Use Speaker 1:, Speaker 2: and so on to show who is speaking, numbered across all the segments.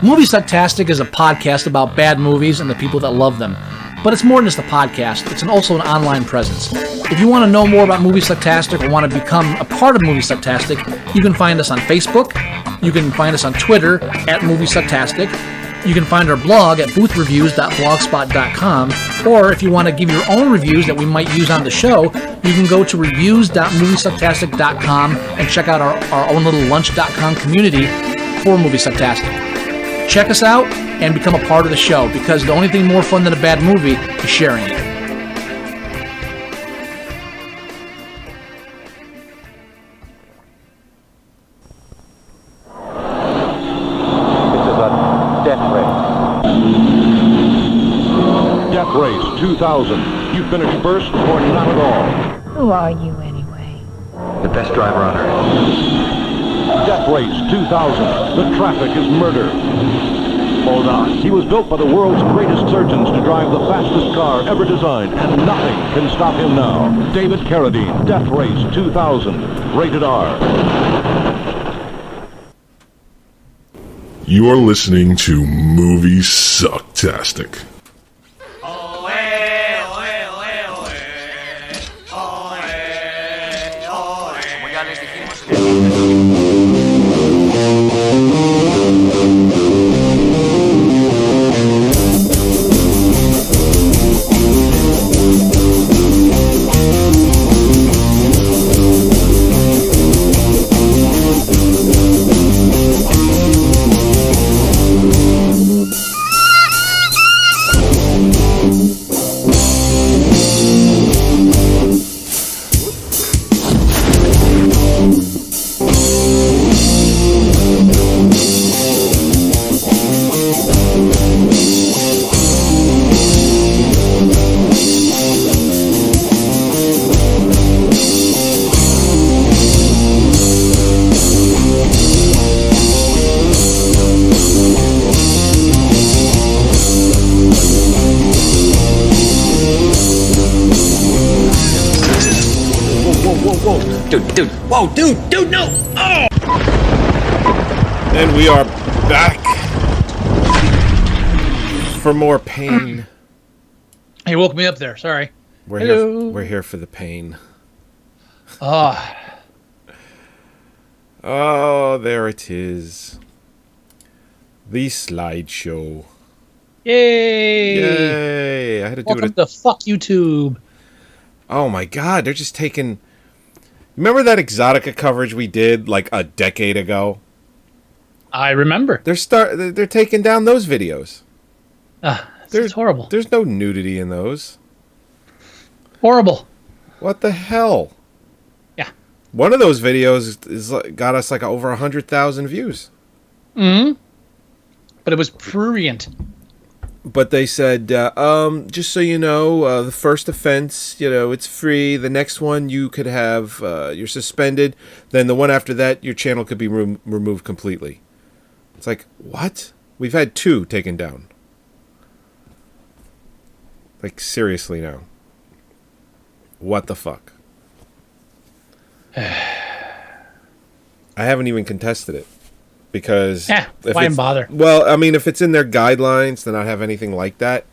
Speaker 1: Moviesucktastic is a podcast about bad movies and the people that love them. But it's more than just a podcast, it's also an online presence. If you want to know more about Moviesucktastic or want to become a part of Moviesucktastic, you can find us on Facebook, you can find us on Twitter at Moviesucktastic, you can find our blog at boothreviews.blogspot.com, or if you want to give your own reviews that we might use on the show, you can go to reviews.moviesucktastic.com and check out our own little lunch.com community for Moviesucktastic. Check us out and become a part of the show, because the only thing more fun than a bad movie is sharing it.
Speaker 2: This is a death race.
Speaker 3: Death Race 2000. You finished first or not at all?
Speaker 4: Who are you, anyway?
Speaker 2: The best driver on earth.
Speaker 3: Death Race 2000. The traffic is murder. Hold on. He was built by the world's greatest surgeons to drive the fastest car ever designed, and nothing can stop him now. David Carradine, Death Race 2000. Rated R.
Speaker 5: You are listening to Moviesucktastic.
Speaker 6: Dude, no! Oh!
Speaker 7: And we are back for more pain.
Speaker 1: He woke me up there, sorry.
Speaker 7: We're here for the pain. Oh, there it is. The slideshow.
Speaker 1: Yay!
Speaker 7: I had to do
Speaker 1: Welcome to Fuck YouTube.
Speaker 7: Oh my god, they're just taking... Remember that Exotica coverage we did like a decade ago?
Speaker 1: I remember.
Speaker 7: They're taking down those videos.
Speaker 1: It's horrible.
Speaker 7: There's no nudity in those.
Speaker 1: Horrible.
Speaker 7: What the hell?
Speaker 1: Yeah.
Speaker 7: One of those videos got us like over 100,000 views.
Speaker 1: Mm-hmm. But it was prurient.
Speaker 7: But they said, just so you know, the first offense, it's free. The next one you could have, you're suspended. Then the one after that, your channel could be removed completely. It's like, what? We've had 2 taken down. Like, seriously now. What the fuck? I haven't even contested it. Because
Speaker 1: why even bother?
Speaker 7: Well, I mean, if it's in their guidelines to not have anything like that,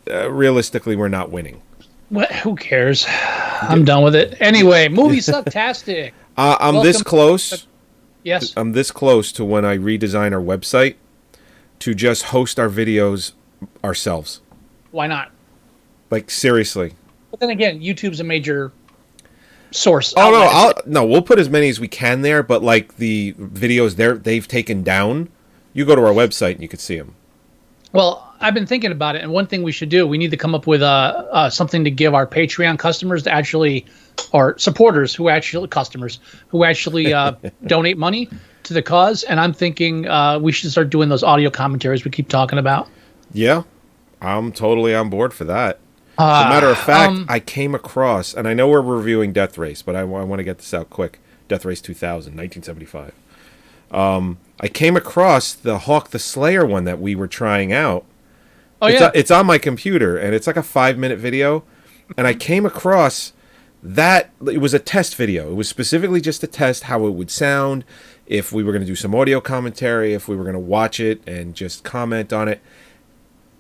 Speaker 7: realistically, we're not winning.
Speaker 1: What? Who cares? I'm done with it. Anyway, Moviesucktastic.
Speaker 7: I'm this close.
Speaker 1: Yes.
Speaker 7: I'm this close to when I redesign our website to just host our videos ourselves.
Speaker 1: Why not?
Speaker 7: Like, seriously.
Speaker 1: But then again, YouTube's a major source.
Speaker 7: Oh no, we'll put as many as we can there, but like the videos they've taken down, you go to our website and you can see them.
Speaker 1: Well, I've been thinking about it, and one thing we should do, we need to come up with something to give our Patreon customers to actually, or supporters who actually donate money to the cause. And I'm thinking we should start doing those audio commentaries we keep talking about.
Speaker 7: Yeah, I'm totally on board for that. As a matter of fact, I came across, and I know we're reviewing Death Race, but I want to get this out quick. Death Race 2000, 1975. I came across the Hawk the Slayer one that we were trying out.
Speaker 1: Oh, yeah.
Speaker 7: It's on my computer, and it's like a 5-minute video. And I came across that it was a test video. It was specifically just to test how it would sound, if we were going to do some audio commentary, if we were going to watch it and just comment on it.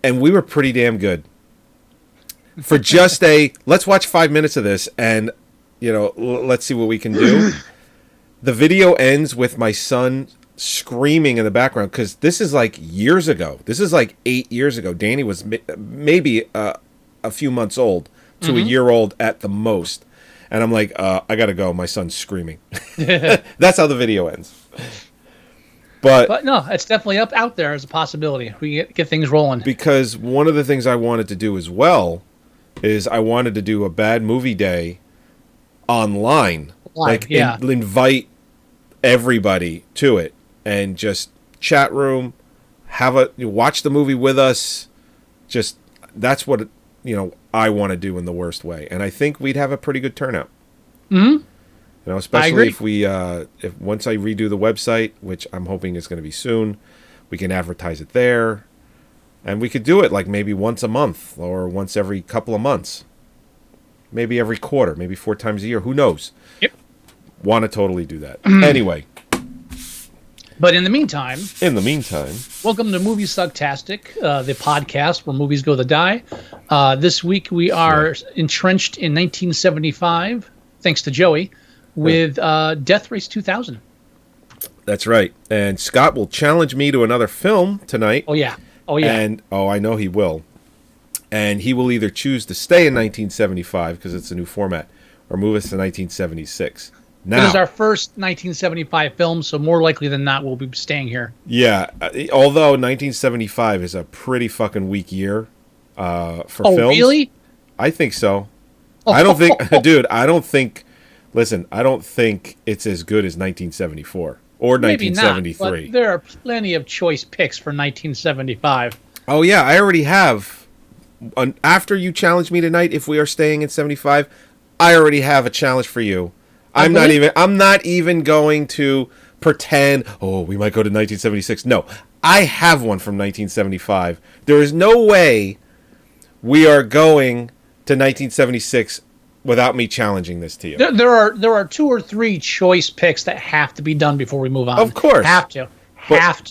Speaker 7: And we were pretty damn good. For just let's watch 5 minutes of this and, let's see what we can do. The video ends with my son screaming in the background, because this is like years ago. This is like 8 years ago. Danny was maybe a few months old to a year old at the most. And I'm like, I got to go. My son's screaming. That's how the video ends. But
Speaker 1: no, it's definitely out there as a possibility. We get things rolling.
Speaker 7: Because one of the things I wanted to do as well is I wanted to do a bad movie day online. Invite everybody to it and just chat room, watch the movie with us. Just that's what I want to do in the worst way, and I think we'd have a pretty good turnout. Especially if if once I redo the website, which I'm hoping is going to be soon, we can advertise it there, and we could do it like maybe once a month or once every couple of months, maybe every quarter, maybe 4 times a year. Who knows?
Speaker 1: Yep.
Speaker 7: Want to totally do that. Anyway.
Speaker 1: But in the meantime, welcome to Moviesucktastic, the podcast where movies go to die. This week we are entrenched in 1975, thanks to Joey, with Death Race 2000.
Speaker 7: That's right. And Scott will challenge me to another film tonight.
Speaker 1: Oh, yeah.
Speaker 7: And, I know he will. And he will either choose to stay in 1975, because it's a new format, or move us to 1976. Now,
Speaker 1: it is our first 1975 film, so more likely than not, we'll be staying here.
Speaker 7: Yeah, although 1975 is a pretty fucking weak year for films.
Speaker 1: Oh, really?
Speaker 7: I think so. I don't think, dude, I don't think it's as good as 1974 or
Speaker 1: Maybe
Speaker 7: 1973.
Speaker 1: Not, but there are plenty of choice picks for 1975.
Speaker 7: Oh, yeah, I already have. After you challenge me tonight, if we are staying in 75, I already have a challenge for you. I'm not even going to pretend, we might go to 1976. No, I have one from 1975. There is no way we are going to 1976 without me challenging this to you.
Speaker 1: There are 2 or 3 choice picks that have to be done before we move on.
Speaker 7: Of course.
Speaker 1: Have to.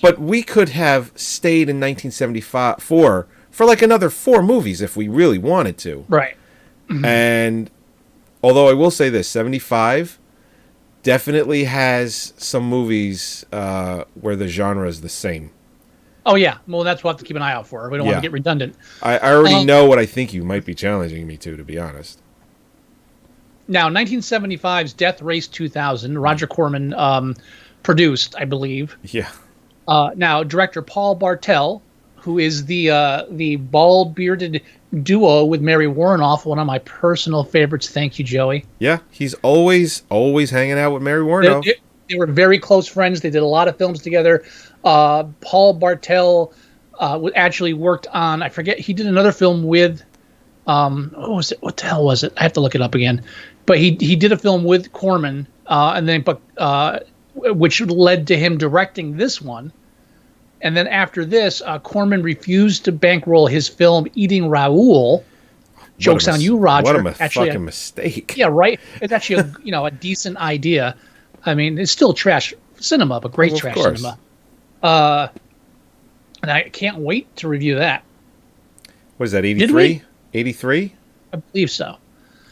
Speaker 7: But we could have stayed in 1974 for like another 4 movies if we really wanted to.
Speaker 1: Right.
Speaker 7: And although I will say this, 75 definitely has some movies where the genre is the same.
Speaker 1: Oh, yeah. Well, that's what we'll have to keep an eye out for. We don't want to get redundant.
Speaker 7: I already know what I think you might be challenging me to be honest.
Speaker 1: Now, 1975's Death Race 2000, Roger Corman produced, I believe.
Speaker 7: Yeah.
Speaker 1: Now, director Paul Bartel, who is the bald-bearded duo with Mary Warrenoff, one of my personal favorites. Thank you, Joey.
Speaker 7: Yeah, he's always hanging out with Mary Warrenoff.
Speaker 1: They were very close friends. They did a lot of films together. Paul Bartel actually worked on, I forget, he did another film with, what was it? What the hell was it? I have to look it up again. But he did a film with Corman, which led to him directing this one. And then after this, Corman refused to bankroll his film Eating Raoul. Joke's on you, Roger.
Speaker 7: What a fucking mistake.
Speaker 1: Yeah, right. It's actually a decent idea. I mean, it's still trash cinema, but great trash cinema. And I can't wait to review that.
Speaker 7: What is that, 83? 83?
Speaker 1: I believe so.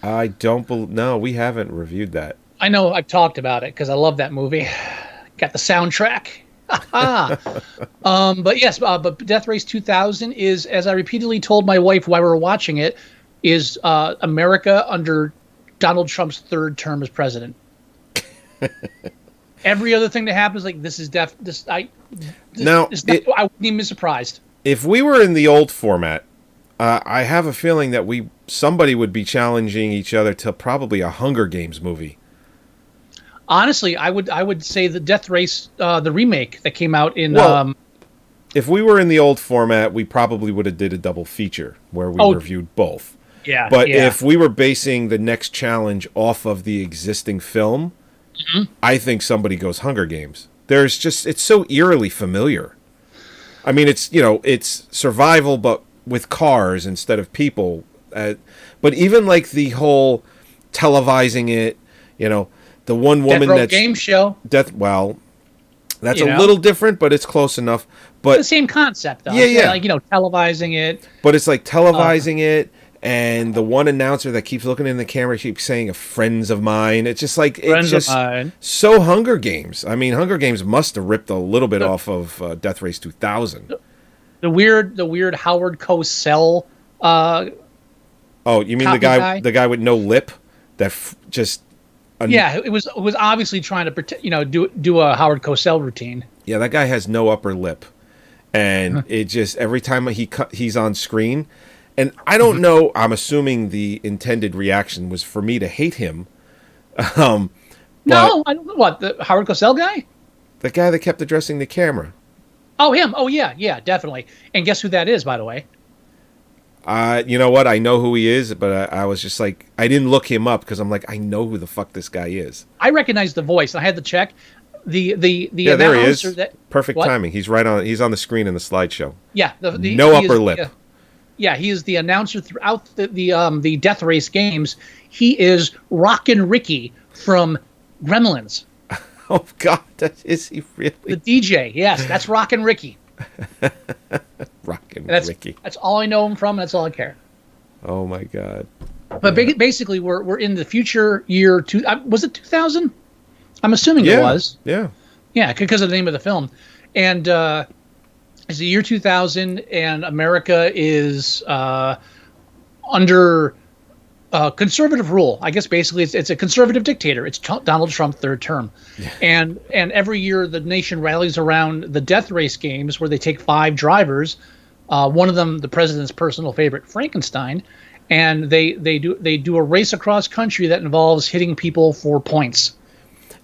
Speaker 7: I don't believe... No, we haven't reviewed that.
Speaker 1: I know I've talked about it because I love that movie. Got the soundtrack. But yes, but Death Race 2000 is, as I repeatedly told my wife while we were watching it, is America under Donald Trump's 3rd term as president. Every other thing that happens, like this is I wouldn't even be surprised.
Speaker 7: If we were in the old format, I have a feeling that somebody would be challenging each other to probably a Hunger Games movie.
Speaker 1: Honestly, I would say the Death Race, the remake that came out in.
Speaker 7: If we were in the old format, we probably would have did a double feature where we reviewed both.
Speaker 1: Yeah.
Speaker 7: But if we were basing the next challenge off of the existing film, I think somebody goes Hunger Games. It's so eerily familiar. I mean, it's survival, but with cars instead of people. But even like the whole televising it. You know, the one woman
Speaker 1: Death Row
Speaker 7: that's
Speaker 1: game show.
Speaker 7: Well, that's a little different, but it's close enough. But
Speaker 1: the same concept, though.
Speaker 7: Yeah.
Speaker 1: Like, televising it.
Speaker 7: But it's like televising it, and the one announcer that keeps looking in the camera keeps saying, "Friends of mine." It's just like
Speaker 1: Friends of mine.
Speaker 7: So Hunger Games. I mean, Hunger Games must have ripped a little bit off of Death Race 2000.
Speaker 1: The weird Howard Cosell.
Speaker 7: Oh, you mean the guy with no lip that just.
Speaker 1: It was obviously trying to pretend, do a Howard Cosell routine.
Speaker 7: Yeah, that guy has no upper lip, and it just every time he's on screen, and I don't know. I'm assuming the intended reaction was for me to hate him. No,
Speaker 1: I don't know what the Howard Cosell guy.
Speaker 7: The guy that kept addressing the camera.
Speaker 1: Oh, him. Oh, yeah, definitely. And guess who that is, by the way?
Speaker 7: You know what? I know who he is, but I was just like, I didn't look him up because I'm like, I know who the fuck this guy is.
Speaker 1: I recognize the voice. I had to check the
Speaker 7: there he is. Perfect
Speaker 1: what?
Speaker 7: timing. He's right on. He's on the screen in the slideshow.
Speaker 1: Yeah,
Speaker 7: no upper lip.
Speaker 1: Yeah, he is the announcer throughout the Death Race games. He is Rockin' Ricky from Gremlins.
Speaker 7: Oh God, is he really?
Speaker 1: The DJ. Yes, that's Rockin' Ricky.
Speaker 7: Ricky.
Speaker 1: That's all I know him from. That's all I care.
Speaker 7: Oh my God!
Speaker 1: But basically, we're in the future year. Was it 2000? I'm assuming it was.
Speaker 7: Yeah.
Speaker 1: Yeah, because of the name of the film, and it's the year 2000, and America is under conservative rule. I guess basically it's a conservative dictator. It's Donald Trump, third term, and every year the nation rallies around the Death Race games, where they take 5 drivers. One of them, the president's personal favorite, Frankenstein, and they do a race across country that involves hitting people for points.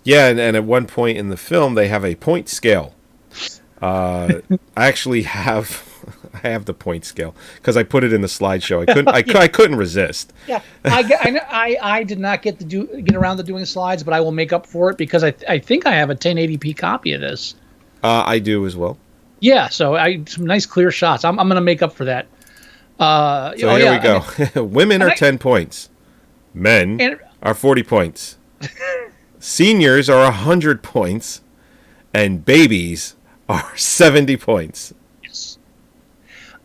Speaker 7: Yeah, and at one point in the film, they have a point scale. I actually have the point scale because I put it in the slideshow. I couldn't resist.
Speaker 1: Yeah, I did not get around to doing slides, but I will make up for it because I think I have a 1080p copy of this.
Speaker 7: I do as well.
Speaker 1: Yeah, so some nice clear shots. I'm going to make up for that.
Speaker 7: Here we go. Women are 10 points. Men are 40 points. Seniors are 100 points. And babies are 70 points.
Speaker 1: Yes.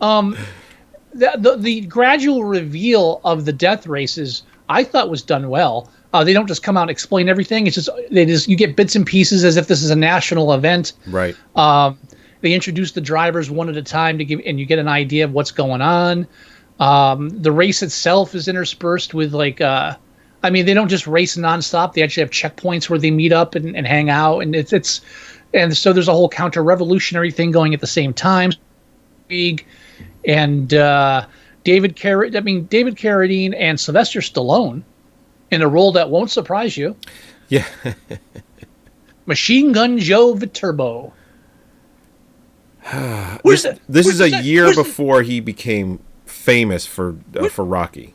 Speaker 1: The gradual reveal of the death races, I thought was done well. They don't just come out and explain everything. It's just you get bits and pieces as if this is a national event.
Speaker 7: Right.
Speaker 1: They introduce the drivers one at a time and you get an idea of what's going on. The race itself is interspersed with they don't just race nonstop. They actually have checkpoints where they meet up and hang out, and and so there's a whole counter-revolutionary thing going at the same time. And David Carradine and Sylvester Stallone in a role that won't surprise you.
Speaker 7: Yeah.
Speaker 1: Machine Gun Joe Viterbo.
Speaker 7: This is a year before he became famous for Rocky.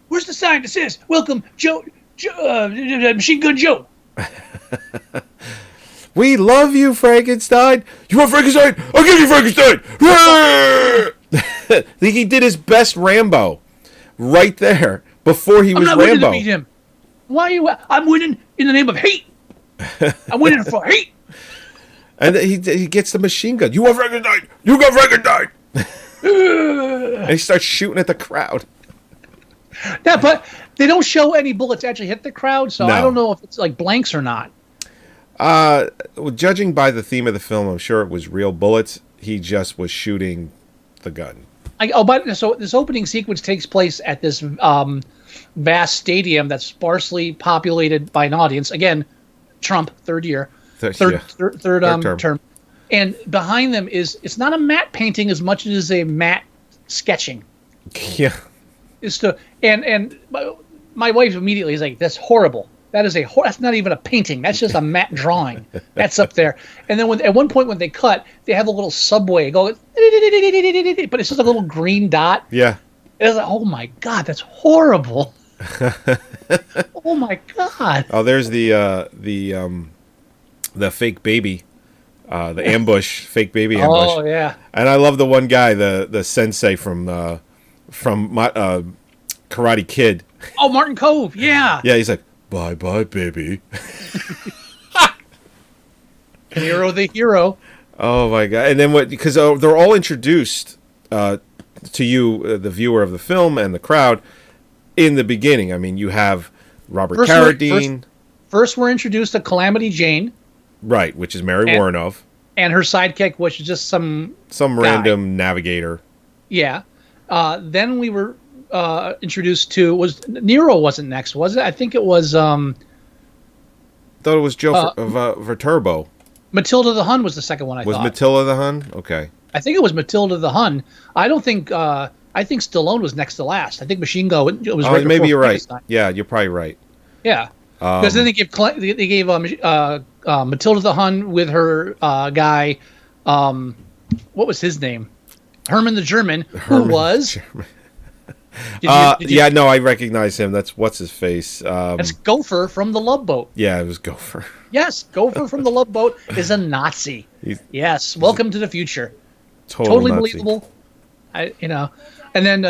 Speaker 1: Where's the sign that says "Welcome, Joe Machine Gun Joe"?
Speaker 7: We love you, Frankenstein. You want Frankenstein? I'll give you Frankenstein. He did his best Rambo right there before he was Rambo.
Speaker 1: I'm not winning to beat him. Why are you? I'm winning in the name of hate. I'm winning for hate.
Speaker 7: And he gets the machine gun. You want Frankenstein? You got Frankenstein. And he starts shooting at the crowd.
Speaker 1: Yeah, but they don't show any bullets actually hit the crowd, so
Speaker 7: No.
Speaker 1: I don't know if it's like blanks or not.
Speaker 7: Judging by the theme of the film, I'm sure it was real bullets. He just was shooting the gun.
Speaker 1: So this opening sequence takes place at this vast stadium that's sparsely populated by an audience. Again, Trump, third term. And behind them it's not a matte painting as much as it is a matte sketching.
Speaker 7: Yeah.
Speaker 1: And my wife immediately is like, "That's horrible. That's not even a painting. That's just a matte drawing. That's up there." And then at one point when they cut, they have a little subway go, but it's just a little green dot.
Speaker 7: Yeah.
Speaker 1: It's like, oh my God, that's horrible. Oh my God.
Speaker 7: Oh, there's the fake baby, the ambush, fake baby ambush.
Speaker 1: Oh yeah.
Speaker 7: And I love the one guy, the sensei from Karate Kid,
Speaker 1: Oh, Martin Cove. Yeah.
Speaker 7: Yeah, he's like, bye bye, baby.
Speaker 1: Nero the hero.
Speaker 7: Oh my god! And then what? Because they're all introduced to you, the viewer of the film, and the crowd in the beginning. I mean, you have Robert Carradine.
Speaker 1: First, we're introduced to Calamity Jane.
Speaker 7: Right, which is Mary Woronov.
Speaker 1: And her sidekick, which is just some
Speaker 7: random navigator.
Speaker 1: Yeah. Then we were introduced to Nero wasn't next, was it? I think it was.
Speaker 7: Thought it was Joe Viterbo.
Speaker 1: Matilda the Hun was the second one.
Speaker 7: Was Matilda the Hun? Okay.
Speaker 1: I think it was Matilda the Hun. I don't think. I think Stallone was next to last. I think Machine Gun was.
Speaker 7: Oh, maybe you're right. Yeah, you're probably right.
Speaker 1: Yeah. Because then they gave Matilda the Hun with her guy, what was his name? Herman the German, who was.
Speaker 7: Yeah, no, I recognize him. That's what's his face.
Speaker 1: That's Gopher from the Love Boat.
Speaker 7: Yeah, it was Gopher.
Speaker 1: Yes, Gopher from the Love Boat is a Nazi. Yes, welcome to the future. Totally believable. And then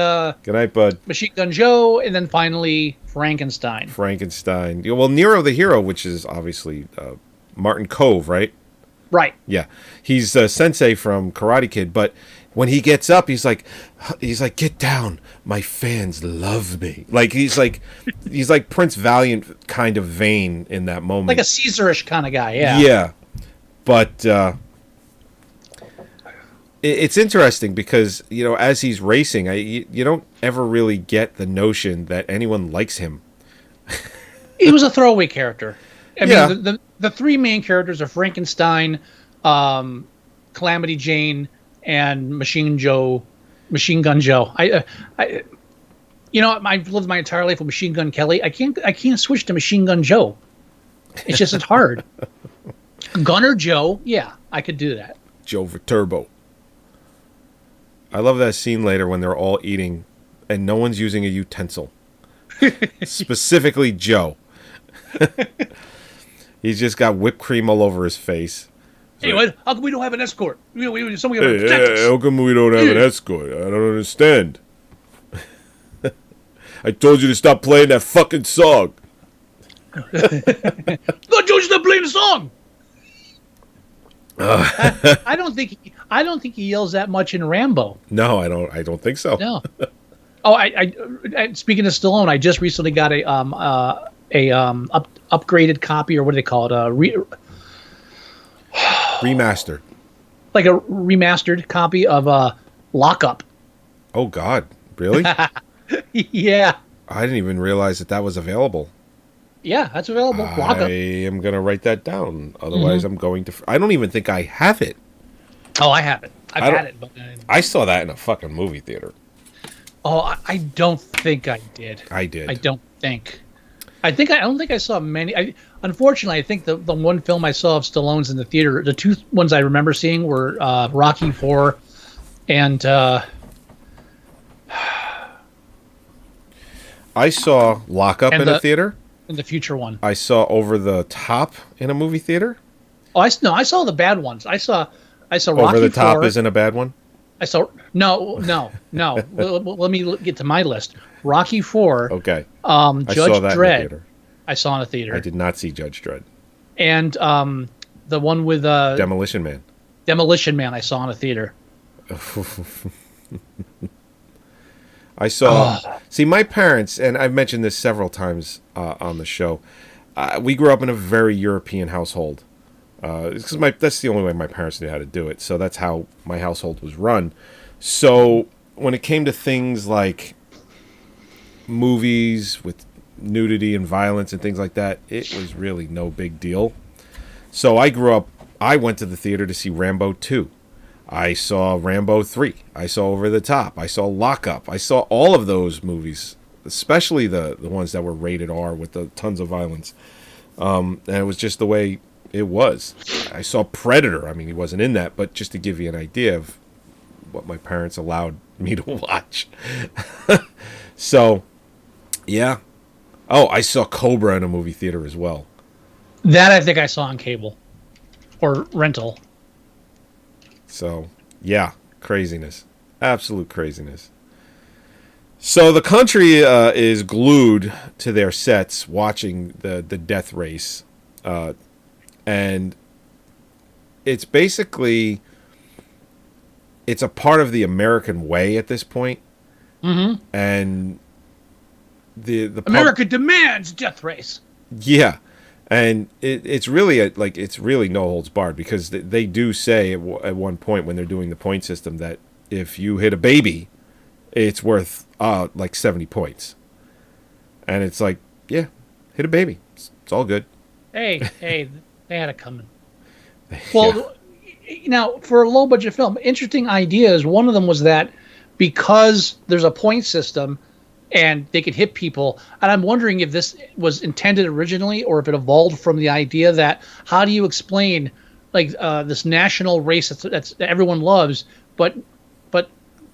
Speaker 7: good night, bud.
Speaker 1: Machine Gun Joe, and then finally Frankenstein.
Speaker 7: Well, Nero the hero, which is obviously Martin Cove, right?
Speaker 1: Right.
Speaker 7: Yeah, he's Sensei from Karate Kid, but when he gets up, he's like, get down, my fans love me. Like he's like Prince Valiant kind of vain in that moment,
Speaker 1: like a Caesarish kind of guy. Yeah.
Speaker 7: Yeah, but. It's interesting because, as he's racing, you don't ever really get the notion that anyone likes him.
Speaker 1: He was a throwaway character. I mean, the three main characters are Frankenstein, Calamity Jane, and Machine Gun Joe. I've lived my entire life with Machine Gun Kelly. I can't switch to Machine Gun Joe. It's hard. Gunner Joe, yeah, I could do that.
Speaker 7: Joe Viterbo. I love that scene later when they're all eating and no one's using a utensil. Specifically Joe. He's just got whipped cream all over his face.
Speaker 1: Hey, how come we don't have an escort? Somebody protect us.
Speaker 7: How come we don't have an escort? I don't understand. I told you to stop playing that fucking song.
Speaker 1: I told you to stop playing the song. I don't think he yells that much in Rambo.
Speaker 7: No, I don't think so.
Speaker 1: No. Oh, I speaking of Stallone, I just recently got a upgraded copy, or what do they call it?
Speaker 7: Remastered.
Speaker 1: Like a remastered copy of Lockup.
Speaker 7: Oh God, really?
Speaker 1: Yeah.
Speaker 7: I didn't even realize that was available.
Speaker 1: Yeah, that's available. Lockup.
Speaker 7: I am going to write that down. Otherwise, I'm going to... I don't even think I have it.
Speaker 1: Oh, I have it. I've had it. But
Speaker 7: I saw that in a fucking movie theater.
Speaker 1: Oh, I don't think I did.
Speaker 7: I did.
Speaker 1: I don't think. I don't think I saw many. Unfortunately, I think the one film I saw of Stallone's in the theater, the two ones I remember seeing were Rocky IV and...
Speaker 7: I saw Lockup in a theater.
Speaker 1: In the future one.
Speaker 7: I saw Over the Top in a movie theater.
Speaker 1: Oh, I saw the bad ones. I saw Rocky
Speaker 7: Over the Top
Speaker 1: 4.
Speaker 7: isn't a bad one?
Speaker 1: I saw... No. Let me get to my list. Rocky 4.
Speaker 7: Okay.
Speaker 1: Judge
Speaker 7: I saw that
Speaker 1: Dredd.
Speaker 7: in the theater.
Speaker 1: I saw in a theater.
Speaker 7: I did not see Judge Dredd.
Speaker 1: And the one with...
Speaker 7: Demolition Man.
Speaker 1: Demolition Man I saw in a theater.
Speaker 7: I saw... See, my parents, and I've mentioned this several times on the show, we grew up in a very European household. Because that's the only way my parents knew how to do it. So that's how my household was run. So when it came to things like movies with nudity and violence and things like that, it was really no big deal. So I went to the theater to see Rambo 2. I saw Rambo 3. I saw Over the Top. I saw Lockup. I saw all of those movies, especially the ones that were rated R with the tons of violence. And it was just the way it was. I saw Predator. I mean, he wasn't in that, but just to give you an idea of what my parents allowed me to watch. So, yeah. Oh, I saw Cobra in a movie theater as well.
Speaker 1: That I think I saw on cable or rental.
Speaker 7: So, yeah, craziness. Absolute craziness. So the country is glued to their sets watching the death race. And it's basically, it's a part of the American way at this point.
Speaker 1: Mm-hmm.
Speaker 7: And the
Speaker 1: America demands death race.
Speaker 7: Yeah. And it's really it's really no holds barred, because they do say at one point when they're doing the point system that if you hit a baby, it's worth like 70 points. And it's like, yeah, hit a baby. It's all good.
Speaker 1: Hey, they had it coming. Well, now, for a low-budget film, interesting ideas. One of them was that because there's a point system and they could hit people, and I'm wondering if this was intended originally or if it evolved from the idea that how do you explain like this national race that everyone loves, but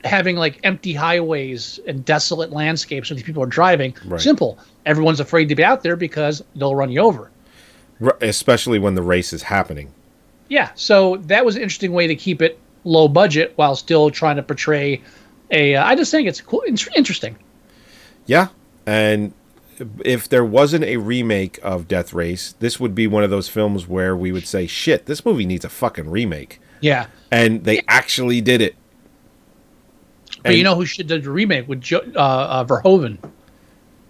Speaker 1: having like empty highways and desolate landscapes where these people are driving.
Speaker 7: Right.
Speaker 1: Simple. Everyone's afraid to be out there because they'll run you over.
Speaker 7: Especially when the race is happening.
Speaker 1: Yeah, so that was an interesting way to keep it low budget while still trying to portray a. I just think it's cool, interesting.
Speaker 7: Yeah, and if there wasn't a remake of Death Race, this would be one of those films where we would say, "Shit, this movie needs a fucking remake."
Speaker 1: Yeah,
Speaker 7: and they actually did it.
Speaker 1: But you know who should do the remake with Verhoeven?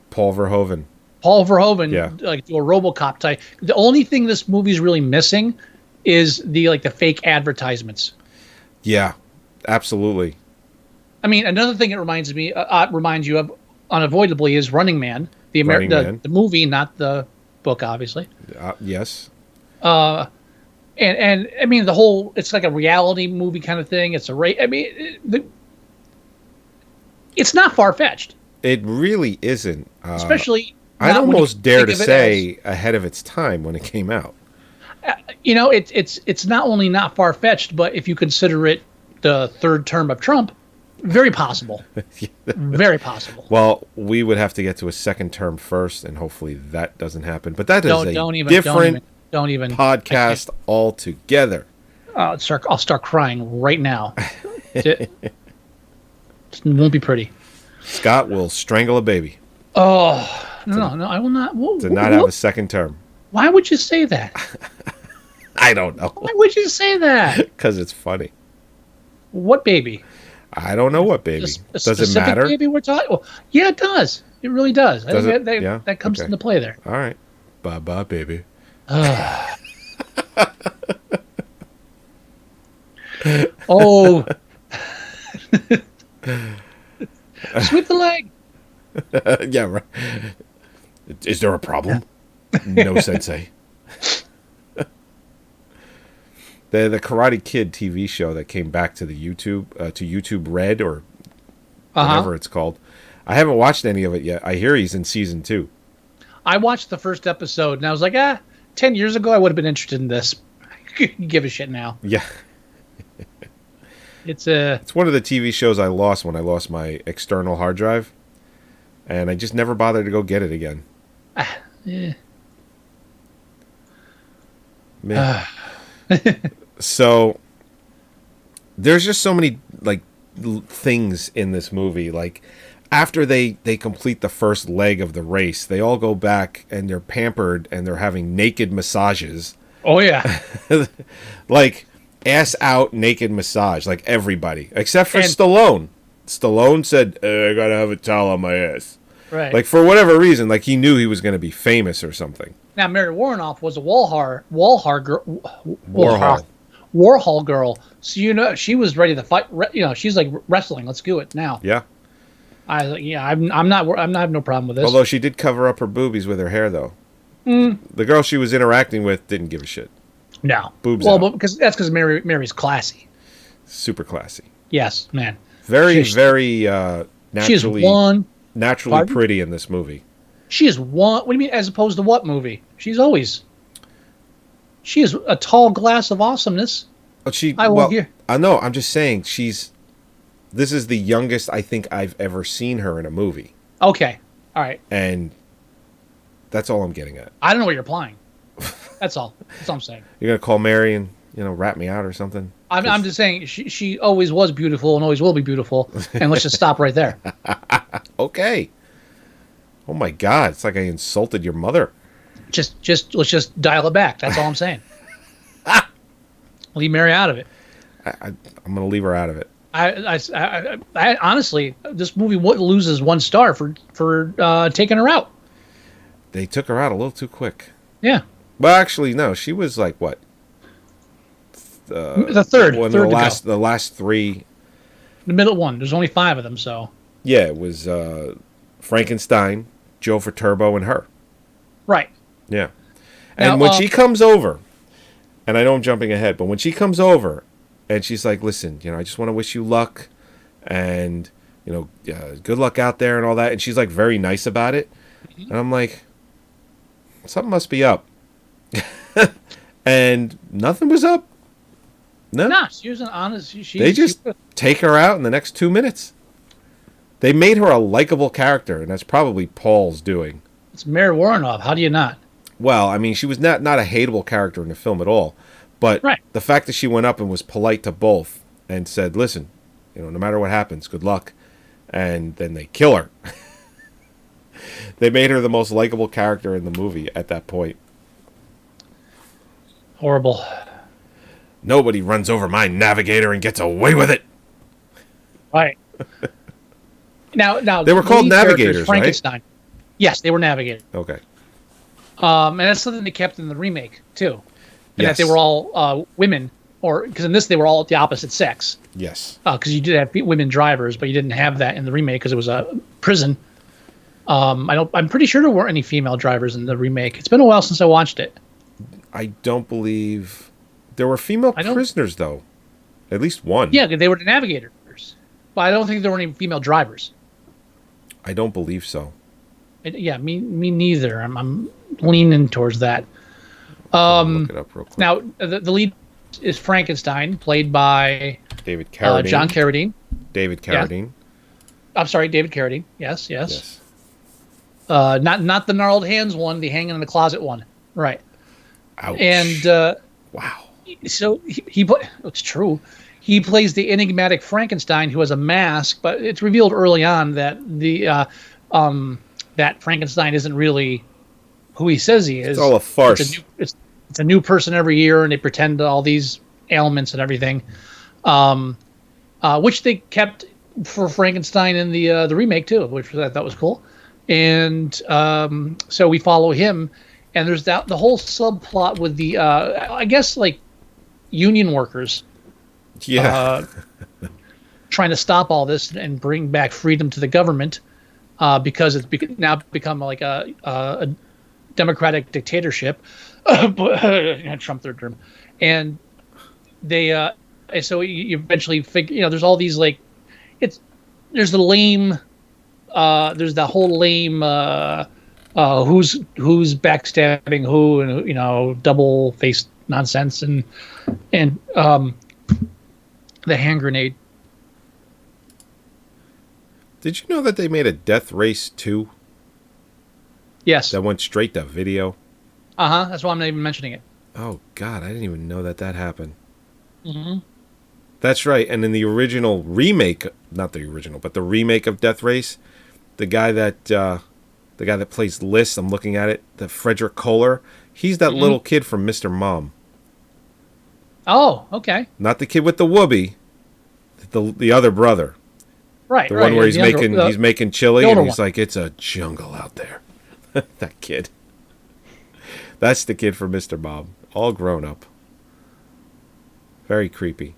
Speaker 7: Paul Verhoeven.
Speaker 1: Paul Verhoeven,
Speaker 7: Yeah.
Speaker 1: like do a RoboCop type. The only thing this movie's really missing is the fake advertisements.
Speaker 7: Yeah, absolutely.
Speaker 1: I mean, another thing it reminds you of unavoidably is Running Man, the movie, not the book, obviously.
Speaker 7: Yes.
Speaker 1: And I mean the whole, it's like a reality movie kind of thing. It's I mean, it's not far fetched.
Speaker 7: It really isn't.
Speaker 1: Especially,
Speaker 7: I'd almost dare to say ahead of its time when it came out.
Speaker 1: You know, it's not only not far fetched, but if you consider it the third term of Trump, very possible. Very possible.
Speaker 7: Well, we would have to get to a second term first, and hopefully that doesn't happen. But that is a different podcast altogether.
Speaker 1: I'll start crying right now. It won't be pretty.
Speaker 7: Scott will strangle a baby.
Speaker 1: Oh, no, I will not.
Speaker 7: To not have a second term.
Speaker 1: Why would you say that?
Speaker 7: I don't know.
Speaker 1: Why would you say that?
Speaker 7: Because it's funny.
Speaker 1: What baby?
Speaker 7: I don't know what baby. Does it matter?
Speaker 1: Baby we're talking? Well, yeah, it does. It really does. I think that comes into play there.
Speaker 7: All right. Bye-bye, baby.
Speaker 1: Oh. Sweep the leg.
Speaker 7: Yeah, right. Is there a problem? No, sensei. The Karate Kid TV show that came back to the YouTube Red or whatever it's called. I haven't watched any of it yet. I hear he's in season 2. I
Speaker 1: watched the first episode and I was like, 10 years ago I would have been interested in this. Give a shit now.
Speaker 7: Yeah.
Speaker 1: It's
Speaker 7: one of the TV shows I lost when I lost my external hard drive, and I just never bothered to go get it again.
Speaker 1: Yeah.
Speaker 7: Man. So there's just so many things in this movie. Like after they complete the first leg of the race, they all go back and they're pampered and they're having naked massages.
Speaker 1: Oh yeah.
Speaker 7: Like ass out naked massage, like everybody except for Stallone. Stallone said, "I gotta have a towel on my ass."
Speaker 1: Right.
Speaker 7: Like for whatever reason, like he knew he was going to be famous or something.
Speaker 1: Now Mary Warnoff was a Warhol girl. So you know she was ready to fight. You know she's like wrestling. Let's do it now.
Speaker 7: Yeah.
Speaker 1: I'm not have no problem with this.
Speaker 7: Although she did cover up her boobies with her hair, though. The girl she was interacting with didn't give a shit.
Speaker 1: No.
Speaker 7: Boobs
Speaker 1: well,
Speaker 7: out.
Speaker 1: because Mary's classy.
Speaker 7: Super classy.
Speaker 1: Yes, man.
Speaker 7: Very naturally
Speaker 1: Pardon?
Speaker 7: pretty in this movie.
Speaker 1: She is one. What do you mean? As opposed to what movie? She is a tall glass of awesomeness.
Speaker 7: But I know. I'm just saying this is the youngest I think I've ever seen her in a movie.
Speaker 1: Okay. All right.
Speaker 7: And that's all I'm getting at.
Speaker 1: I don't know what you're implying. That's all. That's all I'm saying.
Speaker 7: You're gonna call Mary and rat me out or something?
Speaker 1: I'm just saying she always was beautiful and always will be beautiful. And let's just stop right there.
Speaker 7: Okay. Oh my God, it's like I insulted your mother.
Speaker 1: Let's just dial it back. That's all I'm saying. Leave Mary out of it.
Speaker 7: I'm going to leave her out of it.
Speaker 1: I honestly, this movie loses 1 star for taking her out.
Speaker 7: They took her out a little too quick.
Speaker 1: Yeah.
Speaker 7: Well, actually, no. She was like what?
Speaker 1: The third.
Speaker 7: The last 3.
Speaker 1: The middle one. There's only 5 of them, so.
Speaker 7: Yeah, it was Frankenstein, Joe for Turbo, and her.
Speaker 1: Right.
Speaker 7: Yeah. And when she comes over, and I know I'm jumping ahead, but when she comes over, and she's like, "Listen, I just want to wish you luck, and good luck out there and all that," and she's like very nice about it, and I'm like, something must be up, and nothing was up. No,
Speaker 1: nah, she was an honest.
Speaker 7: They just take her out in the next 2 minutes. They made her a likable character, and that's probably Paul's doing.
Speaker 1: It's Mary Warrenoff. How do you not?
Speaker 7: Well, I mean, she was not a hateable character in the film at all. But the fact that she went up and was polite to both and said, "Listen, no matter what happens, good luck," and then they kill her. They made her the most likable character in the movie at that point.
Speaker 1: Horrible.
Speaker 7: Nobody runs over my navigator and gets away with it.
Speaker 1: Right. Now
Speaker 7: they were called navigators,
Speaker 1: Frankenstein.
Speaker 7: Right?
Speaker 1: Yes, they were navigators.
Speaker 7: Okay.
Speaker 1: And that's something they kept in the remake too. And
Speaker 7: yes.
Speaker 1: That they were all women, or because in this they were all the opposite sex.
Speaker 7: Yes.
Speaker 1: Because you did have women drivers, but you didn't have that in the remake because it was a prison. I'm pretty sure there weren't any female drivers in the remake. It's been a while since I watched it.
Speaker 7: I don't believe there were female prisoners though. At least one.
Speaker 1: Yeah, they were the navigators, but I don't think there were any female drivers.
Speaker 7: I don't believe so.
Speaker 1: Yeah, me neither. I'm leaning towards that.
Speaker 7: Look it up real quick.
Speaker 1: Now, the lead is Frankenstein, played by
Speaker 7: David Carradine.
Speaker 1: John Carradine.
Speaker 7: David Carradine.
Speaker 1: Yeah. I'm sorry, David Carradine. Yes. Not the gnarled hands one, the hanging in the closet one. Right.
Speaker 7: Ouch.
Speaker 1: And
Speaker 7: wow.
Speaker 1: So it's true. He plays the enigmatic Frankenstein who has a mask, but it's revealed early on that that Frankenstein isn't really who he says he is.
Speaker 7: It's all a farce.
Speaker 1: It's a new person every year, and they pretend all these ailments and everything, which they kept for Frankenstein in the remake too, which I thought was cool. And so we follow him, and there's the whole subplot with the I guess like union workers, trying to stop all this and bring back freedom to the government, because it's now become like a democratic dictatorship. Trump third term, and they so you eventually figure, there's all these like there's the lame there's the whole lame who's backstabbing who, and double faced nonsense, and the hand grenade.
Speaker 7: Did you know that they made a Death Race 2?
Speaker 1: Yes.
Speaker 7: That went straight to video?
Speaker 1: That's why I'm not even mentioning it.
Speaker 7: Oh, God, I didn't even know that happened.
Speaker 1: Mm-hmm.
Speaker 7: That's right. And in the original remake, not the original, but the remake of Death Race, the guy that plays Liz, I'm looking at it, the Frederick Kohler, he's that little kid from Mr. Mom.
Speaker 1: Oh, okay.
Speaker 7: Not the kid with the whoopee, the other brother.
Speaker 1: Right,
Speaker 7: the one where he's making chili, and he's
Speaker 1: one.
Speaker 7: like, "It's a jungle out there." That kid. That's the kid from Mr. Mom, all grown up. Very creepy.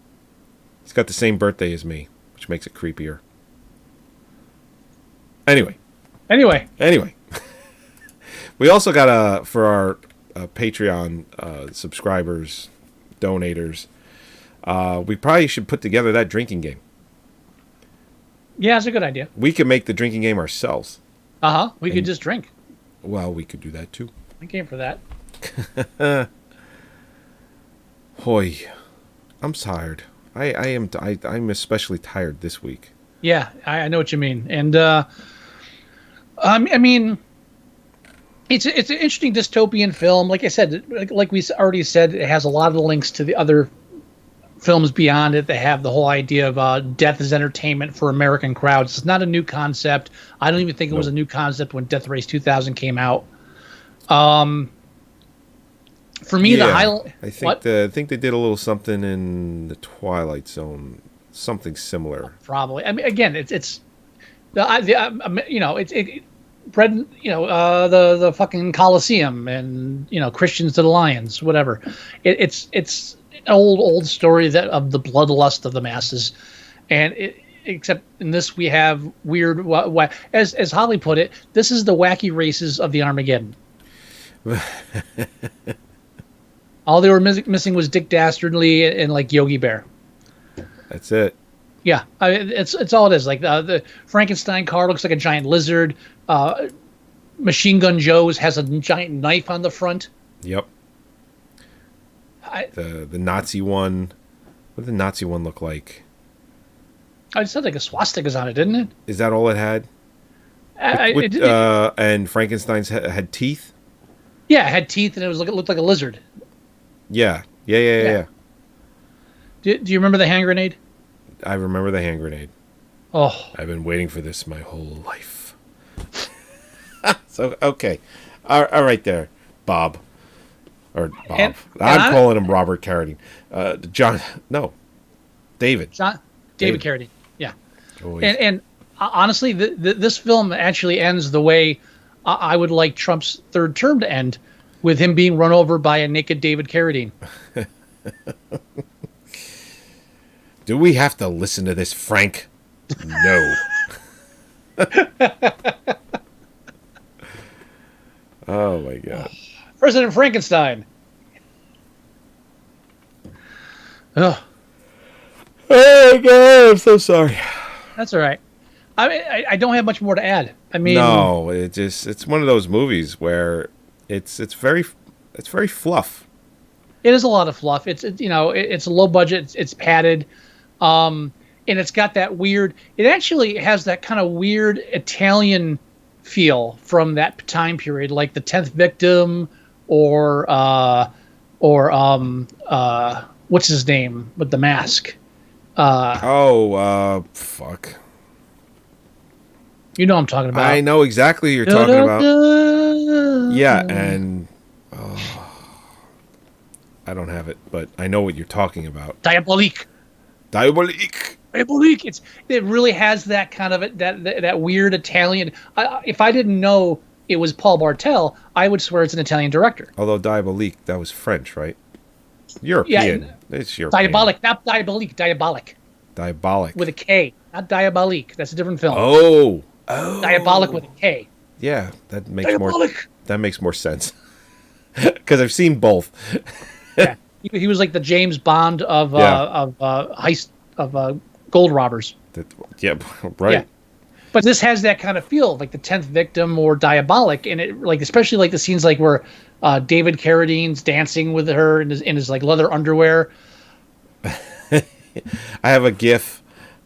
Speaker 7: He's got the same birthday as me, which makes it creepier. Anyway. We also got for our Patreon subscribers, donators, we probably should put together that drinking game.
Speaker 1: Yeah, it's a good idea.
Speaker 7: We could make the drinking game ourselves.
Speaker 1: We could just drink.
Speaker 7: Well, we could do that too.
Speaker 1: I came for that.
Speaker 7: Hoy, I'm tired. I'm especially tired this week.
Speaker 1: Yeah, I know what you mean, and I mean, it's an interesting dystopian film. Like I said, like we already said, it has a lot of links to the other films beyond it that have the whole idea of death as entertainment for American crowds. It's not a new concept. I don't even think it was a new concept when Death Race 2000 came out. For me, the highlight.
Speaker 7: I think they did a little something in the Twilight Zone, something similar.
Speaker 1: Probably. I mean, again, it's the fucking Colosseum and Christians to the Lions, whatever. It's an old story of the bloodlust of the masses, and except in this we have weird. As Holly put it, this is the wacky races of the Armageddon. All they were missing was Dick Dastardly and like Yogi Bear.
Speaker 7: That's it.
Speaker 1: Yeah, it's all it is. Like the Frankenstein car looks like a giant lizard. Machine Gun Joe's has a giant knife on the front.
Speaker 7: Yep. The Nazi one. What did the Nazi one look like?
Speaker 1: I said like a swastika's on it, didn't it?
Speaker 7: Is that all it had? And Frankenstein's had teeth.
Speaker 1: Yeah, it had teeth, and it looked like a lizard.
Speaker 7: Yeah.
Speaker 1: Do you remember the hand grenade?
Speaker 7: I remember the hand grenade.
Speaker 1: Oh,
Speaker 7: I've been waiting for this my whole life. So okay, all right there, Bob, or Bob. I'm calling him Robert Carradine. David.
Speaker 1: David Carradine. Yeah. And honestly, this film actually ends the way I would like Trump's third term to end, with him being run over by a naked David Carradine.
Speaker 7: Do we have to listen to this, Frank? No. Oh my God.
Speaker 1: President Frankenstein. Oh.
Speaker 7: Oh my God, I'm so sorry.
Speaker 1: That's all right. I mean, I don't have much more to add. I mean,
Speaker 7: no, it's one of those movies where it's very fluff.
Speaker 1: It is a lot of fluff. It's a low budget. It's padded, and it's got that weird. It actually has that kind of weird Italian feel from that time period, like The 10th Victim, or what's his name with the mask?
Speaker 7: Fuck.
Speaker 1: You know what I'm talking about.
Speaker 7: I know exactly who you're talking about. Yeah, and I don't have it, but I know what you're talking about.
Speaker 1: Diabolique. It really has that kind of that weird Italian. If I didn't know it was Paul Bartel, I would swear it's an Italian director.
Speaker 7: Although Diabolique, that was French, right? European.
Speaker 1: Yeah,
Speaker 7: it's European.
Speaker 1: Diabolic, not Diabolique. Diabolic.
Speaker 7: Diabolic.
Speaker 1: With a K, not Diabolique. That's a different film.
Speaker 7: Oh.
Speaker 1: Diabolic with a K.
Speaker 7: Yeah, that makes more sense. Because I've seen both.
Speaker 1: Yeah, he was like the James Bond of heist of gold robbers.
Speaker 7: Right. Yeah.
Speaker 1: But this has that kind of feel, like The 10th Victim or Diabolic, and it especially like the scenes like where David Carradine's dancing with her in his like leather underwear.
Speaker 7: I have a GIF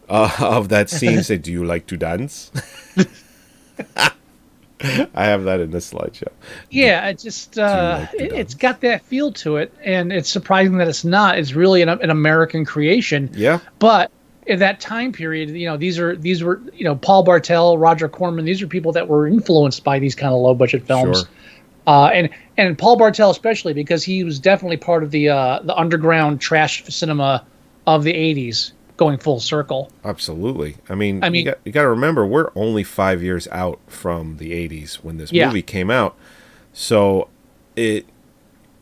Speaker 7: of that scene. Say, "Do you like to dance?" I have that in this slideshow.
Speaker 1: Yeah, it just it's got that feel to it, and it's surprising that it's not. It's really an American creation.
Speaker 7: Yeah.
Speaker 1: But in that time period, these were Paul Bartel, Roger Corman. These are people that were influenced by these kind of low budget films. Sure. And Paul Bartel especially, because he was definitely part of the underground trash cinema of the 80s. Going full circle.
Speaker 7: Absolutely. I mean you got to remember, we're only 5 years out from the 80s when this movie came out. So it,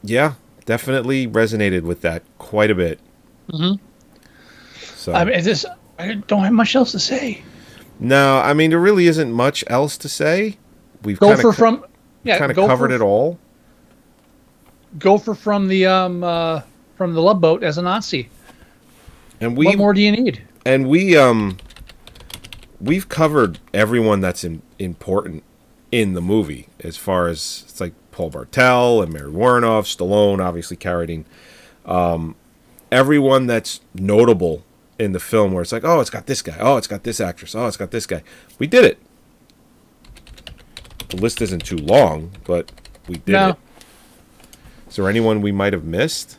Speaker 7: definitely resonated with that quite a bit.
Speaker 1: Mm-hmm. So I don't have much else to say.
Speaker 7: No, I mean, there really isn't much else to say. We've kind of covered it all.
Speaker 1: Gopher from the Love Boat as a Nazi.
Speaker 7: And
Speaker 1: what more do you need?
Speaker 7: And we've covered everyone that's important in the movie, as far as it's like Paul Bartel and Mary Warnoff, Stallone, obviously Carradine, everyone that's notable in the film, where it's like, oh, it's got this guy, oh, it's got this actress, oh, it's got this guy. We did it. The list isn't too long, but we did it. Is there anyone we might have missed?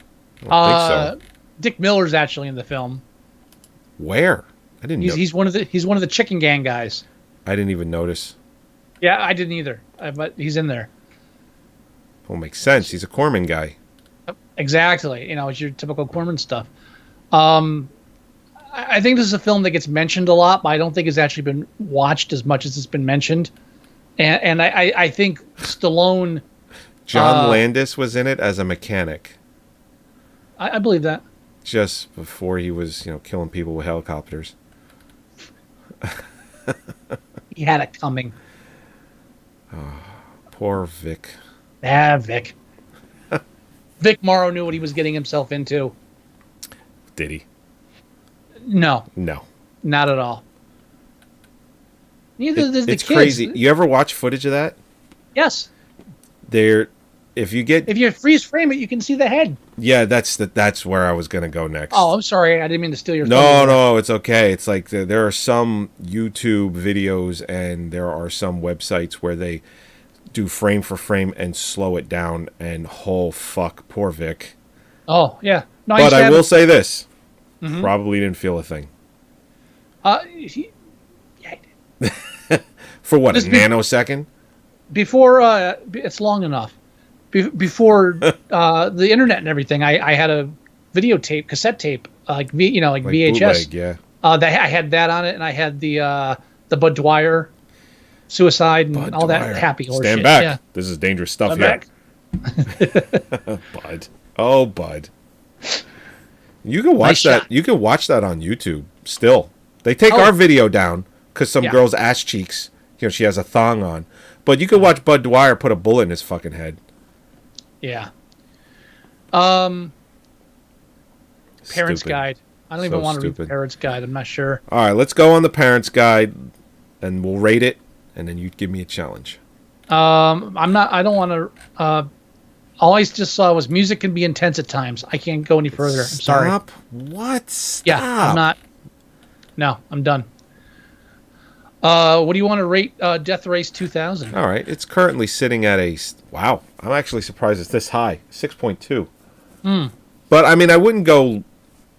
Speaker 7: I don't think so.
Speaker 1: Dick Miller's actually in the film.
Speaker 7: Where? I didn't know.
Speaker 1: He's one of the Chicken Gang guys.
Speaker 7: I didn't even notice.
Speaker 1: Yeah, I didn't either. But he's in there.
Speaker 7: Well, makes sense. He's a Corman guy.
Speaker 1: Exactly. It's your typical Corman stuff. I think this is a film that gets mentioned a lot, but I don't think it's actually been watched as much as it's been mentioned. And I think Stallone...
Speaker 7: John Landis was in it as a mechanic.
Speaker 1: I believe that.
Speaker 7: Just before he was, killing people with helicopters.
Speaker 1: He had it coming.
Speaker 7: Oh, poor Vic.
Speaker 1: Vic. Vic Morrow knew what he was getting himself into.
Speaker 7: Did he?
Speaker 1: No.
Speaker 7: No.
Speaker 1: Not at all. Neither does the
Speaker 7: it's
Speaker 1: kids.
Speaker 7: Crazy. You ever watch footage of that?
Speaker 1: Yes.
Speaker 7: If you
Speaker 1: freeze frame it, you can see the head.
Speaker 7: Yeah, that's where I was going to go next.
Speaker 1: Oh, I'm sorry. I didn't mean to steal your
Speaker 7: thunder. No, it's okay. It's like there are some YouTube videos and there are some websites where they do frame for frame and slow it down, and fuck, poor Vic.
Speaker 1: Oh, yeah. No,
Speaker 7: but I will say this. Mm-hmm. Probably didn't feel a thing.
Speaker 1: Yeah, he did.
Speaker 7: For what, a nanosecond?
Speaker 1: Before, it's long enough. Before the internet and everything, I had a videotape, cassette tape, like VHS.
Speaker 7: Bootleg, yeah.
Speaker 1: I had that on it, and I had the Bud Dwyer suicide and
Speaker 7: Bud
Speaker 1: all
Speaker 7: Dwyer.
Speaker 1: That happy horse
Speaker 7: Stand
Speaker 1: shit.
Speaker 7: back.
Speaker 1: Yeah.
Speaker 7: This is dangerous stuff
Speaker 1: here.
Speaker 7: Bud. Oh, Bud. You can watch that. You can watch that on YouTube still. They take our video down because some girl's ass cheeks, she has a thong on. But you can watch Bud Dwyer put a bullet in his fucking head.
Speaker 1: Yeah. Parents
Speaker 7: Stupid.
Speaker 1: Guide. I don't even want to read the Parents Guide. I'm not sure.
Speaker 7: All right, let's go on the Parents Guide, and we'll rate it, and then you give me a challenge.
Speaker 1: I'm not. I don't want to. All I just saw was music can be intense at times. I can't go any further. I'm sorry.
Speaker 7: Stop. What? Stop.
Speaker 1: Yeah, I'm not. No, I'm done. What do you want to rate Death Race 2000?
Speaker 7: All right, it's currently sitting at wow. I'm actually surprised it's this high, 6.2. But I mean, I wouldn't go.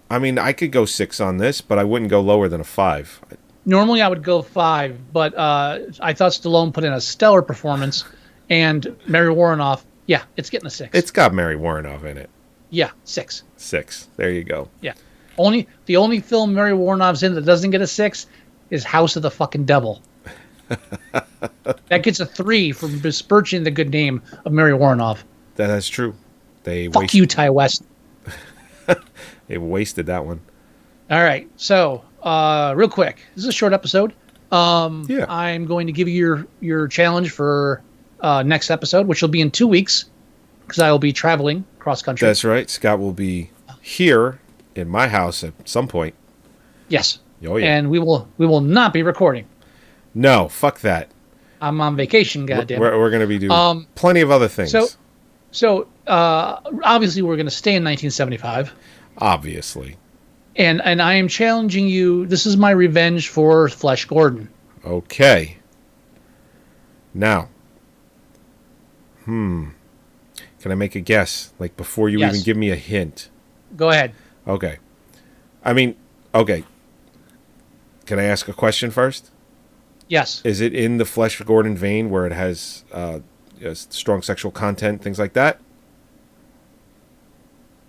Speaker 7: I mean, I could go 6 on this, but I wouldn't go lower than a 5.
Speaker 1: Normally, I would go 5, but I thought Stallone put in a stellar performance, and Mary Warrenoff. Yeah, it's getting a 6.
Speaker 7: It's got Mary Warrenoff in it.
Speaker 1: Yeah, 6.
Speaker 7: 6. There you go.
Speaker 1: Yeah. The only film Mary Warrenoff's in that doesn't get a 6 is House of the fucking Devil. That gets a 3 for besmirching the good name of Mary Warrenoff.
Speaker 7: That's true.
Speaker 1: Fuck you, Ty West.
Speaker 7: They wasted that one.
Speaker 1: All right. So, real quick. This is a short episode.
Speaker 7: Yeah.
Speaker 1: I'm going to give you your challenge for next episode, which will be in 2 weeks, because I will be traveling cross country.
Speaker 7: That's right. Scott will be here in my house at some point.
Speaker 1: Yes.
Speaker 7: Oh, yeah.
Speaker 1: And we will not be recording.
Speaker 7: No, fuck that.
Speaker 1: I'm on vacation, goddamn.
Speaker 7: We're going to be doing plenty of other things.
Speaker 1: So obviously we're going to stay in 1975.
Speaker 7: Obviously.
Speaker 1: And I am challenging you. This is my revenge for Flesh Gordon.
Speaker 7: Okay. Now. Can I make a guess? Like before you even give me a hint?
Speaker 1: Go ahead.
Speaker 7: Okay. I mean, okay. Can I ask a question first?
Speaker 1: Yes.
Speaker 7: Is it in the Flesh Gordon vein where it has strong sexual content, things like that?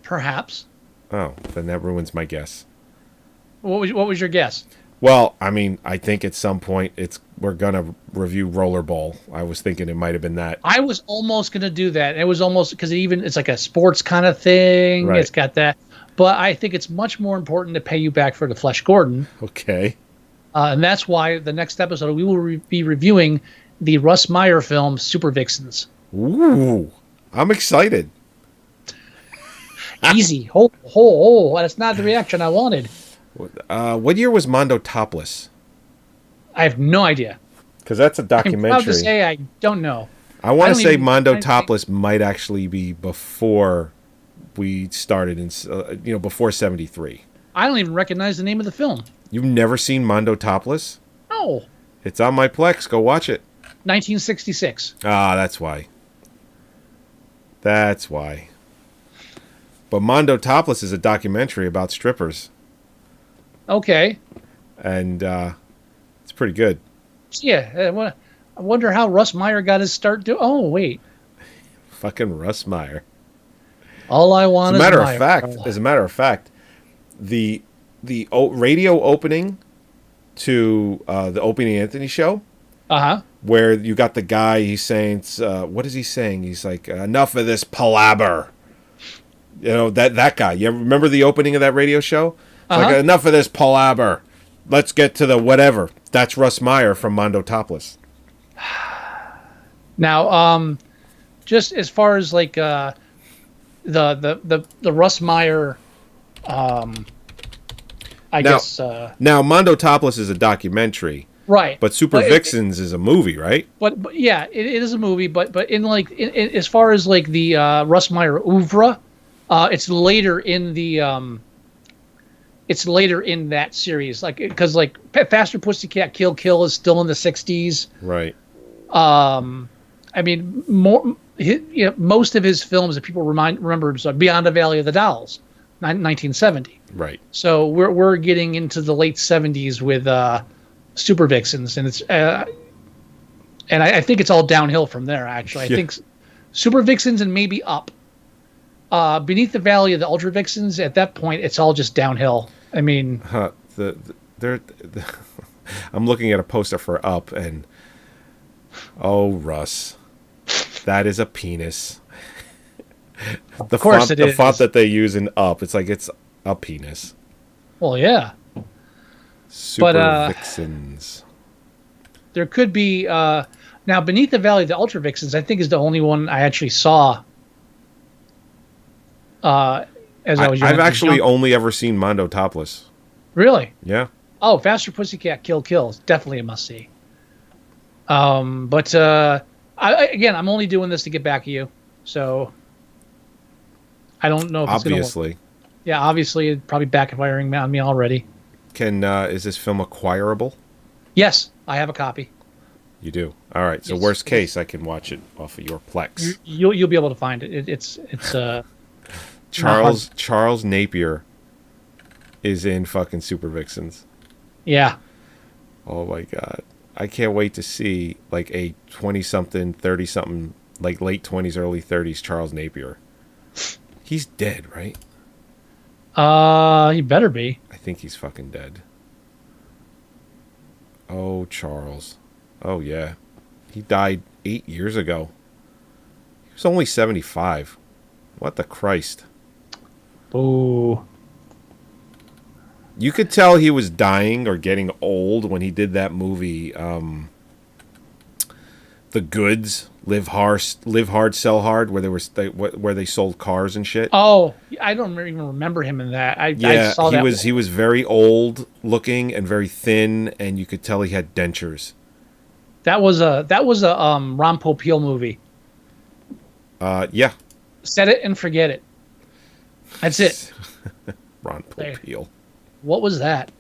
Speaker 1: Perhaps.
Speaker 7: Oh, then that ruins my guess.
Speaker 1: What was your guess?
Speaker 7: Well, I mean, I think at some point we're gonna review Rollerball. I was thinking it might have been that.
Speaker 1: I was almost gonna do that. It was almost because it's like a sports kind of thing. Right. It's got that, but I think it's much more important to pay you back for the Flesh Gordon.
Speaker 7: Okay.
Speaker 1: And that's why the next episode we will be reviewing the Russ Meyer film Super Vixens.
Speaker 7: Ooh, I'm excited.
Speaker 1: Easy. That's not the reaction I wanted.
Speaker 7: What year was Mondo topless?
Speaker 1: I have no idea.
Speaker 7: Because that's a documentary.
Speaker 1: I'm proud to say I don't know.
Speaker 7: I want to say Mondo topless might actually be before we started before 73.
Speaker 1: I don't even recognize the name of the film.
Speaker 7: You've never seen Mondo topless?
Speaker 1: No.
Speaker 7: It's on my Plex. Go watch it.
Speaker 1: 1966.
Speaker 7: Ah, that's why. That's why. But Mondo Topless is a documentary about strippers.
Speaker 1: Okay.
Speaker 7: And it's pretty good.
Speaker 1: Yeah. I wonder how Russ Meyer got his start. Oh, wait.
Speaker 7: Fucking Russ Meyer.
Speaker 1: All I want
Speaker 7: As
Speaker 1: is
Speaker 7: a
Speaker 1: Meyer.
Speaker 7: matter of fact, the radio opening to the Opie and Anthony show, where you got the guy, he's saying, what is he saying? He's like, enough of this palaver. You know, that guy. You remember the opening of that radio show? It's like, enough of this palaver. Let's get to the whatever. That's Russ Meyer from Mondo Topless.
Speaker 1: Now, just as far as like the Russ Meyer, guess.
Speaker 7: Now, Mondo Topless is a documentary,
Speaker 1: right?
Speaker 7: But Super Vixens is a movie, right?
Speaker 1: But yeah, it is a movie. But in as far as like the Russ Meyer oeuvre, it's later in the it's later in that series, like because like Faster Pussycat Kill Kill is still in the 60s,
Speaker 7: right?
Speaker 1: I mean, most of his films that people remember Beyond the Valley of the Dolls, 1970.
Speaker 7: Right.
Speaker 1: So we're getting into the late 70s with Super Vixens, and it's and I think it's all downhill from there. Actually, I think Super Vixens and maybe Up. Beneath the Valley of the Ultra Vixens, at that point, it's all just downhill. I mean,
Speaker 7: I'm looking at a poster for Up, and oh, Russ, that is a penis.
Speaker 1: Of course it is.
Speaker 7: The font that they use in Up, it's like it's a penis.
Speaker 1: Well, yeah.
Speaker 7: Super Vixens.
Speaker 1: There could be now Beneath the Valley of the Ultra Vixens. I think is the only one I actually saw. As I was young.
Speaker 7: I've actually only ever seen Mondo Topless.
Speaker 1: Really?
Speaker 7: Yeah.
Speaker 1: Oh, Faster Pussycat Kill Kill is definitely a must see. But I'm only doing this to get back at you, so I don't know if it's
Speaker 7: obviously.
Speaker 1: Gonna work. Yeah, obviously, it's probably backfiring on me already.
Speaker 7: Is this film acquirable?
Speaker 1: Yes, I have a copy.
Speaker 7: You do. All right. So
Speaker 1: Yes,
Speaker 7: worst case, I can watch it off of your Plex.
Speaker 1: You'll be able to find it. It's
Speaker 7: Charles Napier is in fucking Super Vixens.
Speaker 1: Yeah.
Speaker 7: Oh my god. I can't wait to see like a 20-something, 30-something, like late 20s, early 30s Charles Napier. He's dead, right?
Speaker 1: He better be.
Speaker 7: I think he's fucking dead. Oh, Charles. Oh yeah. He died 8 years ago. He was only 75. What the Christ?
Speaker 1: Ooh.
Speaker 7: You could tell he was dying or getting old when he did that movie, The Goods, Live Hard, Sell Hard, where they sold cars and shit.
Speaker 1: Oh, I don't even remember him in that. I saw that.
Speaker 7: He was very old looking and very thin, and you could tell he had dentures.
Speaker 1: That was a Ron Popeil movie.
Speaker 7: Yeah.
Speaker 1: Set it and forget it. That's it.
Speaker 7: Ron Popeil.
Speaker 1: What was that?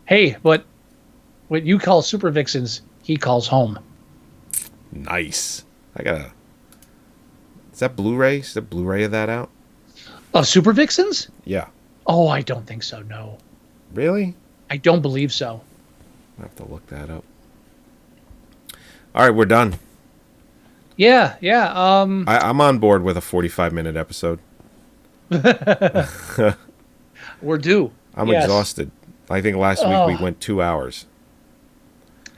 Speaker 1: Hey, but what you call Super Vixens, he calls home.
Speaker 7: Nice. Is that Blu-ray? Is the Blu-ray of that out?
Speaker 1: Super Vixens?
Speaker 7: Yeah.
Speaker 1: Oh, I don't think so. No.
Speaker 7: Really?
Speaker 1: I don't believe so.
Speaker 7: I have to look that up. All right, we're done.
Speaker 1: Yeah.
Speaker 7: I'm on board with a 45-minute episode.
Speaker 1: We're due.
Speaker 7: I'm exhausted. I think last week we went 2 hours.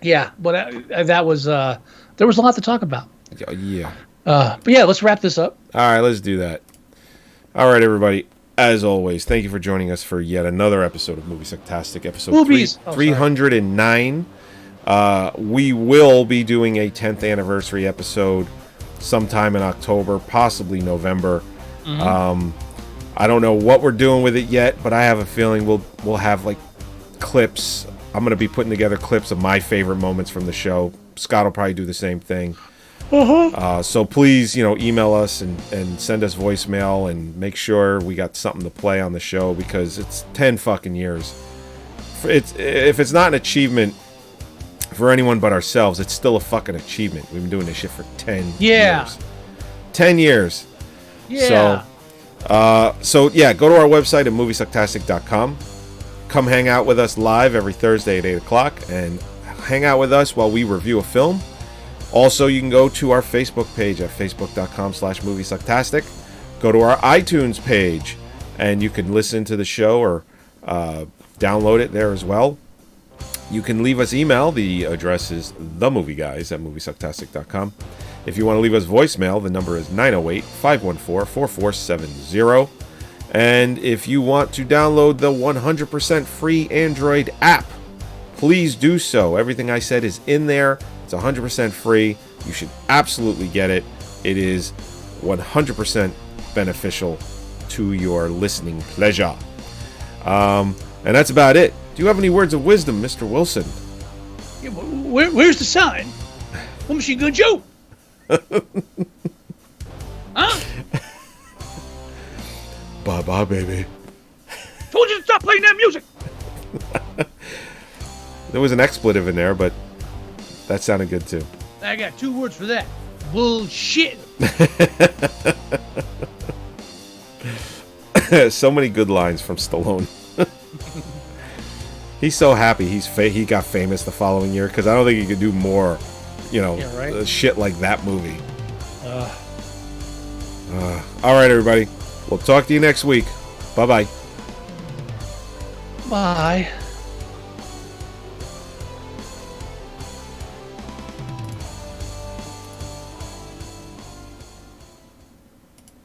Speaker 1: Yeah, but that was there was a lot to talk about.
Speaker 7: Yeah.
Speaker 1: But yeah, let's wrap this up.
Speaker 7: All right, let's do that. All right, everybody. As always, thank you for joining us for yet another episode of Moviesucktastic, episode 309. We will be doing a 10th anniversary episode sometime in October, possibly November. Mm-hmm. I don't know what we're doing with it yet, but I have a feeling we'll have like clips. I'm going to be putting together clips of my favorite moments from the show. Scott will probably do the same thing. So please, email us and send us voicemail and make sure we got something to play on the show, because it's 10 fucking years. If it's not an achievement for anyone but ourselves, it's still a fucking achievement. We've been doing this shit for 10 years. 10 years.
Speaker 1: Yeah.
Speaker 7: So yeah, go to our website at moviesucktastic.com. Come hang out with us live every Thursday at 8 o'clock and hang out with us while we review a film. Also, you can go to our Facebook page at facebook.com/moviesucktastic. Go to our iTunes page and you can listen to the show or download it there as well. You can leave us email. The address is themovieguys@moviesucktastic.com. If you want to leave us voicemail, the number is 908-514-4470. And if you want to download the 100% free Android app, please do so. Everything I said is in there. It's 100% free. You should absolutely get it. It is 100% beneficial to your listening pleasure. And that's about it. Do you have any words of wisdom, Mr. Wilson?
Speaker 5: Yeah, where's the sign? What Machine Gun Joe? Huh?
Speaker 7: Bye-bye, baby.
Speaker 5: Told you to stop playing that music.
Speaker 7: There was an expletive in there, but that sounded good too.
Speaker 5: I got 2 words for that. Bullshit.
Speaker 7: So many good lines from Stallone. He's so happy he got famous the following year because I don't think he could do more, shit like that movie. All right, everybody. We'll talk to you next week. Bye-bye.
Speaker 1: Bye.